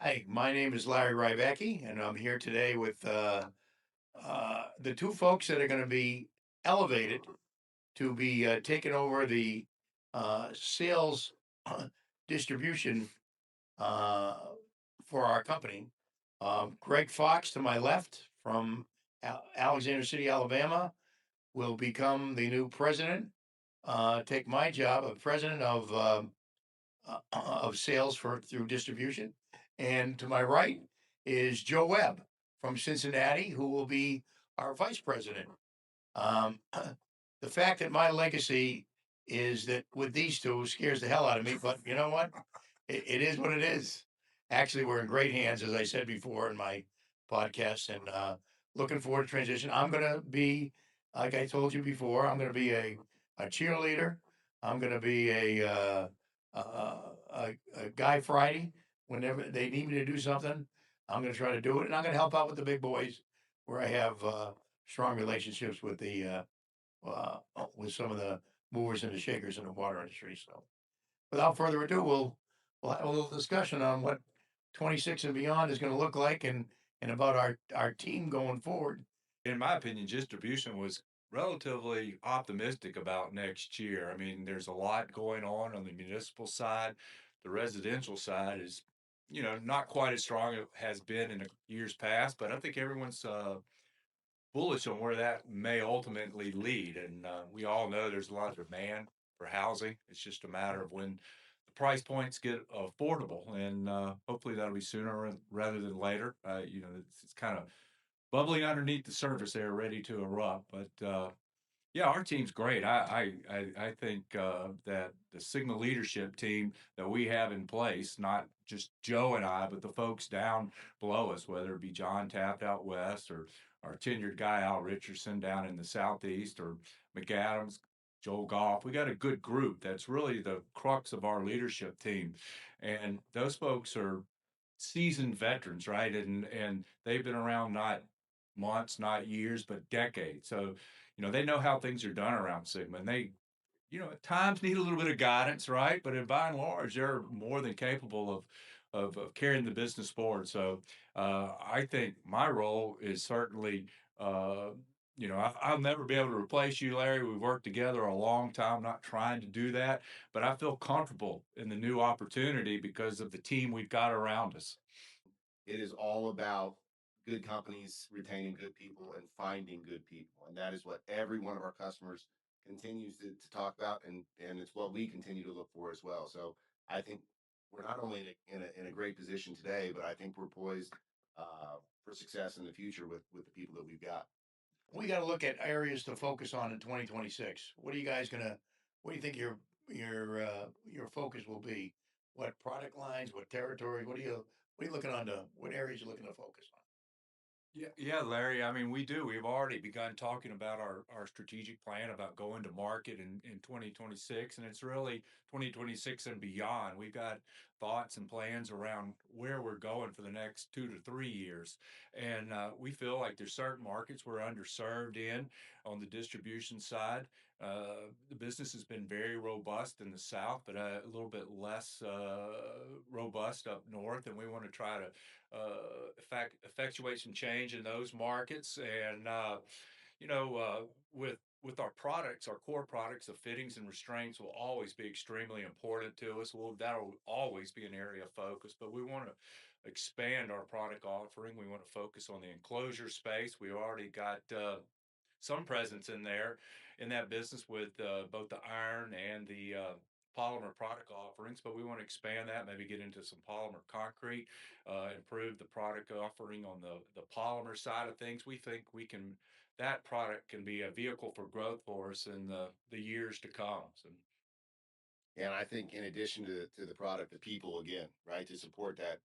Hi, my name is Larry Rybacki, and I'm here today with the two folks that are going to be elevated to be taking over the sales distribution uh, for our company. Greg Fox to my left from Alexander City, Alabama, will become the new president, take my job of president of sales for through distribution. And to my right is Joe Webb from Cincinnati, who will be our vice president. Um, the fact that my legacy is that with these two scares the hell out of me, but you know what? It is what it is. Actually, we're in great hands, as I said before in my podcast, and looking forward to transition. I'm going to be, like I told you before, I'm going to be a cheerleader. I'm going to be a guy Friday whenever they need me to do something. I'm going to try to do it, and I'm going to help out with the big boys where I have strong relationships with some of the movers and the shakers in the water industry. So, without further ado, we'll have a little discussion on what 26 and beyond is going to look like, and about our team going forward. In my opinion, distribution was relatively optimistic about next year. I mean, there's a lot going on the municipal side. The residential side is, not quite as strong as it has been in years past, but I think everyone's bullish on where that may ultimately lead. And we all know there's a lot of demand for housing. It's just a matter of when the price points get affordable, and hopefully that'll be sooner rather than later. It's kind of bubbling underneath the surface there, ready to erupt. But yeah, our team's great. I think that the Sigma leadership team that we have in place, not just Joe and I, but the folks down below us, whether it be John Taft out west or our tenured guy Al Richardson down in the southeast or McAdams, Joel Goff. We got a good group that's really the crux of our leadership team, and those folks are seasoned veterans, right? And they've been around not months, not years, but decades. So, they know how things are done around Sigma, and they, at times need a little bit of guidance, right? But by and large, they're more than capable of carrying the business forward. So, I think my role is certainly. I'll never be able to replace you, Larry. We've worked together a long time, not trying to do that, but I feel comfortable in the new opportunity because of the team we've got around us. It is all about good companies retaining good people and finding good people. And that is what every one of our customers continues to talk about. And it's what we continue to look for as well. So I think we're not only in a great position today, but I think we're poised for success in the future with the people that we've got. We got to look at areas to focus on in 2026. What are you guys gonna? What do you think your focus will be? What product lines? What territories? What are you looking on to? What areas you looking to focus on? Yeah, Larry. I mean, we do. We've already begun talking about our strategic plan about going to market in 2026, and it's really 2026 and beyond. We've got thoughts and plans around where we're going for the next 2 to 3 years, and we feel like there's certain markets we're underserved in on the distribution side. The business has been very robust in the South, but a little bit less robust up north, and we want to try to effectuate some change in those markets. And you know, with our products, our core products of fittings and restraints will always be extremely important to us. Well, that'll always be an area of focus, but we want to expand our product offering. We want to focus on the enclosure space. We already got some presence in there in that business with both the iron and the polymer product offerings, but we want to expand that, maybe get into some polymer concrete, improve the product offering on the polymer side of things. We think that product can be a vehicle for growth for us in the years to come. So, And I think in addition to the product, the people again, right, to support that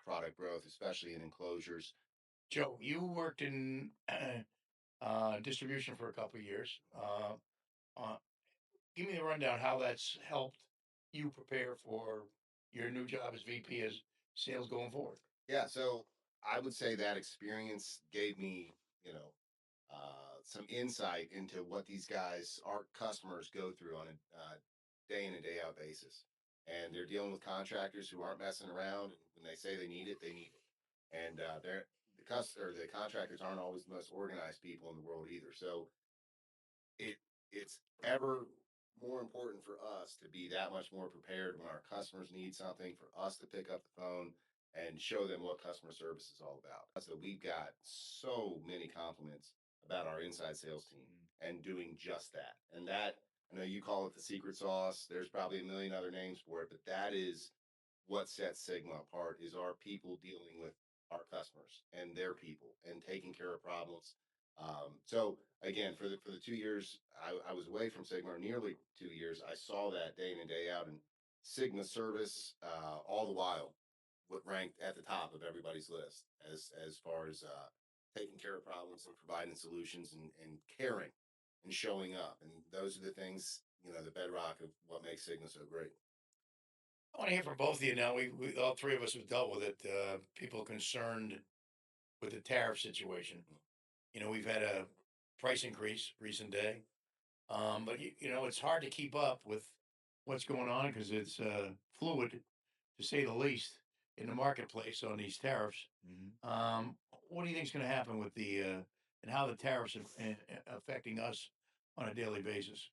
product growth, especially in enclosures. Joe, you worked in distribution for a couple of years. Uh, Give me the rundown how that's helped you prepare for your new job as VP as sales going forward. Yeah, so I would say that experience gave me, some insight into what these guys, our customers, go through on a day in and day out basis. and they're dealing with contractors who aren't messing around. And when they say they need it, they need it. And the contractors aren't always the most organized people in the world either. So it it's ever more important for us to be that much more prepared when our customers need something, for us to pick up the phone and show them what customer service is all about. So we've got so many compliments about our inside sales team and doing just that. And that, I know you call it the secret sauce. There's probably a million other names for it, but that is what sets Sigma apart, is our people dealing with our customers and their people and taking care of problems. So again, for the 2 years I was away from Sigma, or nearly 2 years, I saw that day in and day out, and Sigma service all the while what ranked at the top of everybody's list as far as taking care of problems and providing solutions and caring and showing up. And those are the things, the bedrock of what makes Sigma so great. I want to hear from both of you now. We all three of us have dealt with it. People concerned with the tariff situation. We've had a price increase recent day, but it's hard to keep up with what's going on because it's fluid, to say the least, in the marketplace on these tariffs. Mhm. What do you think is going to happen with the and how the tariffs are affecting us on a daily basis?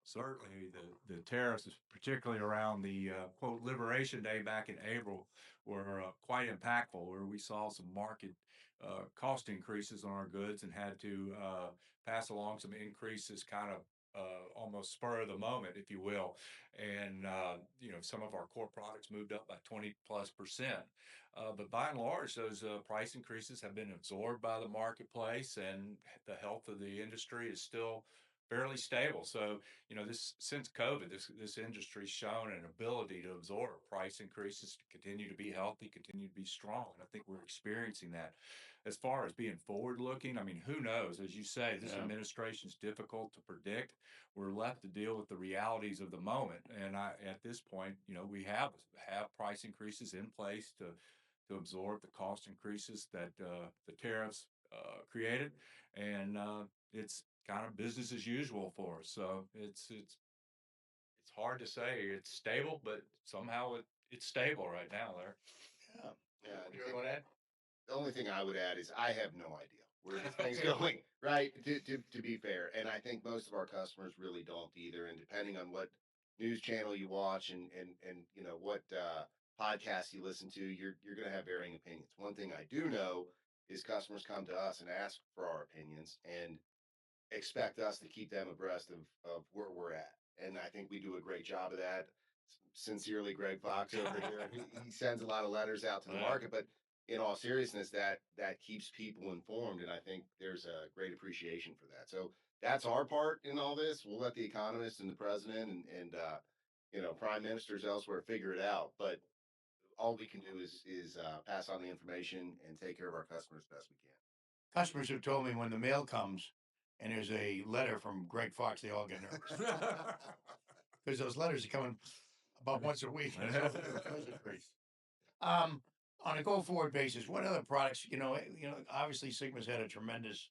Certainly, the tariffs, particularly around the quote Liberation Day back in April, were quite impactful. Where we saw some market cost increases on our goods and had to pass along some increases, kind of almost spur of the moment, if you will. And some of our core products moved up by 20+%. But by and large, those price increases have been absorbed by the marketplace, and the health of the industry is still fairly stable. So this since COVID, this industry's shown an ability to absorb price increases, to continue to be healthy, continue to be strong. And I think we're experiencing that. As far as being forward looking, I mean, who knows? As you say, this Yeah. administration is difficult to predict. We're left to deal with the realities of the moment. And at this point, we have price increases in place to absorb the cost increases that the tariffs created, and it's kind of business as usual for us. So it's hard to say it's stable, but somehow it's stable right now. There. Yeah. Yeah, What do you want to add? the only thing I would add is I have no idea where this thing's Okay. going, right? To be fair. And I think most of our customers really don't either. And depending on what news channel you watch and what podcast you listen to, you're gonna have varying opinions. One thing I do know is customers come to us and ask for our opinions and expect us to keep them abreast of where we're at. And I think we do a great job of that. Sincerely, Greg Fox over here. He sends a lot of letters out to the Yeah. market, but in all seriousness, that keeps people informed, and I think there's a great appreciation for that. So that's our part in all this. We'll let the economists and the president and prime ministers elsewhere figure it out. But all we can do is pass on the information and take care of our customers best we can. Customers have told me when the mail comes and there's a letter from Greg Fox, they all get nervous because those letters are coming about once a week. And it's always a price increase. Um, on a go forward basis, what other products? Obviously Sigma's had a tremendous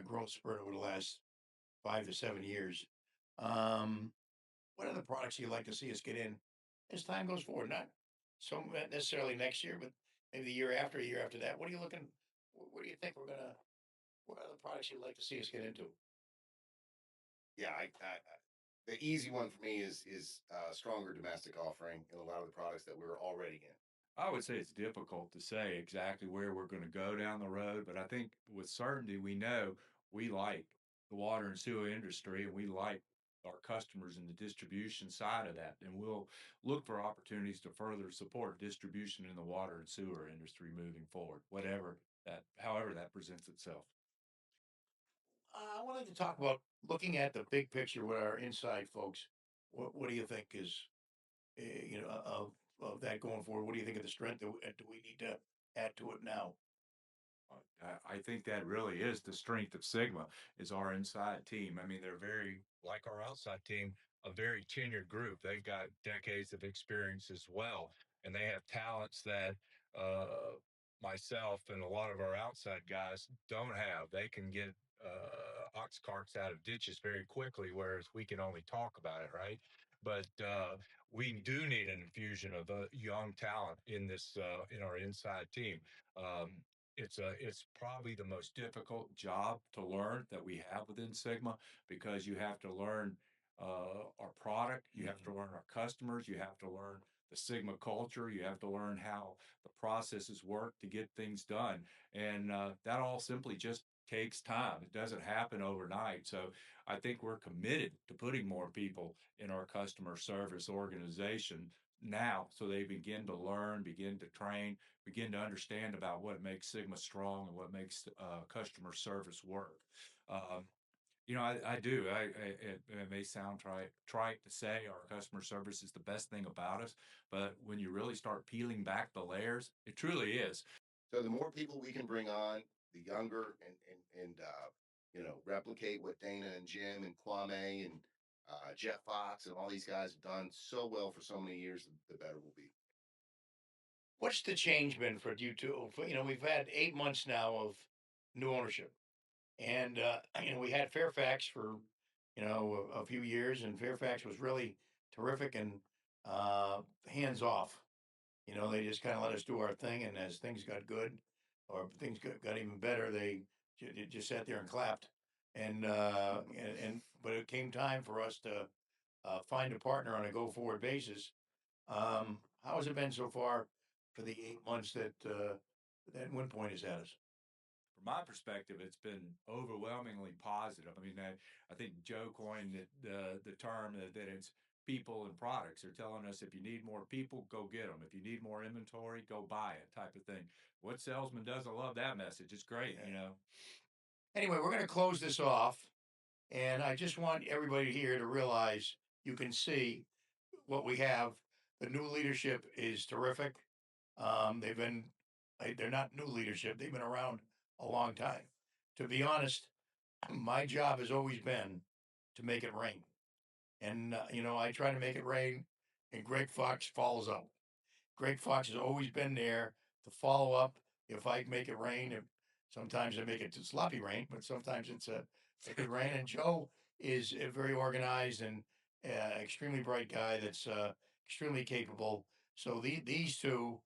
growth spurt over the last 5 to 7 years. Um, what other products do you like to see us get in as time goes forward? Not so necessarily next year, but maybe the year after that. What are you looking? What do you think we're gonna? What other products you'd like to see us get into? Yeah, the easy one for me is stronger domestic offering in a lot of the products that we're already in. I would say it's difficult to say exactly where we're going to go down the road, but I think with certainty we know we like the water and sewer industry, and we like our customers in the distribution side of that, and we'll look for opportunities to further support distribution in the water and sewer industry moving forward, however that presents itself. I wanted to talk about looking at the big picture with our inside folks. What do you think is, of that going forward? What do you think of the strength? Do we need to add to it now? I think that really is the strength of Sigma, is our inside team. I mean, they're very like our outside team, a very tenured group. They've got decades of experience as well, and they have talents that myself and a lot of our outside guys don't have. They can get ox carts out of ditches very quickly, whereas we can only talk about it, right? but we do need an infusion of young talent in this in our inside team. Um, it's probably the most difficult job to learn that we have within Sigma because you have to learn our product, you have to learn our customers, you have to learn the Sigma culture, you have to learn how the processes work to get things done, and that all simply just takes time. It doesn't happen overnight. So I think we're committed to putting more people in our customer service organization now so they begin to learn, begin to train, begin to understand about what makes Sigma strong and what makes customer service work. Um, I do. It may sound trite to say our customer service is the best thing about us, but when you really start peeling back the layers, it truly is. So the more people we can bring on, the younger and replicate what Dana and Jim and Kwame and Jeff Fox and all these guys have done so well for so many years, the better we'll be. What's the change been for you two? We've had 8 months now of new ownership, and we had Fairfax for a few years, and Fairfax was really terrific and hands off. They just kind of let us do our thing, and as things got good, or things got even better, they just sat there and clapped. And but it came time for us to find a partner on a go forward basis. How has it been so far for the 8 months that Wind Point has had us? From my perspective, it's been overwhelmingly positive. I mean, I think Joe coined the term that it's people and products. They're telling us if you need more people, go get them. If you need more inventory, go buy it, type of thing. What salesman doesn't love that message? It's great, Yeah. you know. Anyway, we're going to close this off, and I just want everybody here to realize you can see what we have. The new leadership is terrific. They've been, they're not new leadership, they've been around a long time. To be honest, my job has always been to make it rain. And, I try to make it rain, and Greg Fox follows up. Greg Fox has always been there to follow up if I make it rain. If sometimes I make it to sloppy rain, but sometimes it's a good rain. And Joe is very organized and extremely bright guy that's extremely capable. So these two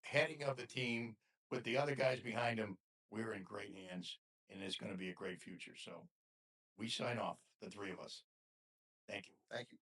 heading of the team with the other guys behind him, we're in great hands, and it's going to be a great future. So we sign off, the three of us. Thank you. Thank you.